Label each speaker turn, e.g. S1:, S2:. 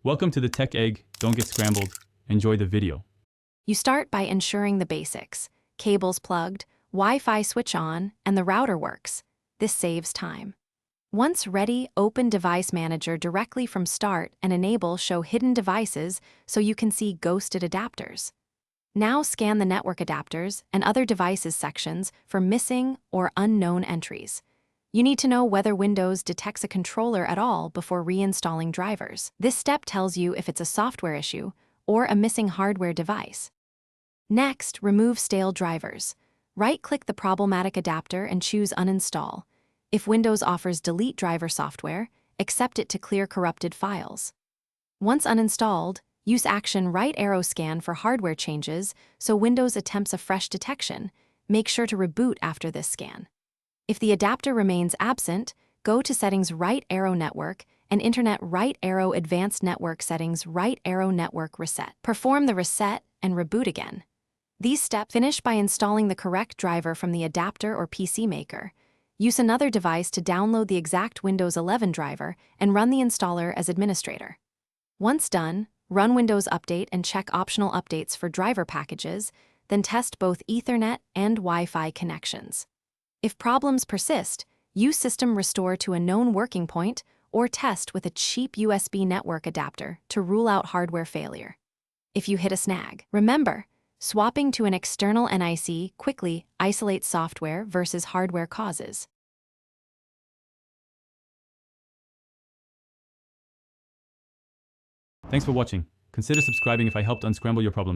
S1: Welcome to the Tech Egg. Don't get scrambled. Enjoy the video.
S2: You start by ensuring the basics: cables plugged, Wi-Fi switch on, and the router works. This saves time. Once ready, open Device Manager directly from Start and enable Show Hidden Devices so you can see ghosted adapters. Now scan the network adapters and other devices sections for missing or unknown entries. You need to know whether Windows detects a controller at all before reinstalling drivers. This step tells you if it's a software issue or a missing hardware device. Next, remove stale drivers. Right-click the problematic adapter and choose Uninstall. If Windows offers Delete Driver software, accept it to clear corrupted files. Once uninstalled, use Action Right Arrow Scan for hardware changes so Windows attempts a fresh detection. Make sure to reboot after this scan. If the adapter remains absent, go to Settings Right Arrow Network and Internet Right Arrow Advanced Network Settings Right Arrow Network Reset. Perform the reset and reboot again. These steps finish by installing the correct driver from the adapter or PC maker. Use another device to download the exact Windows 11 driver and run the installer as administrator. Once done, run Windows Update and check optional updates for driver packages, then test both Ethernet and Wi-Fi connections. If problems persist, use System Restore to a known working point or test with a cheap USB network adapter to rule out hardware failure. If you hit a snag, remember, swapping to an external NIC quickly isolates software versus hardware causes.
S1: Thanks for watching. Consider subscribing if I helped unscramble your problems.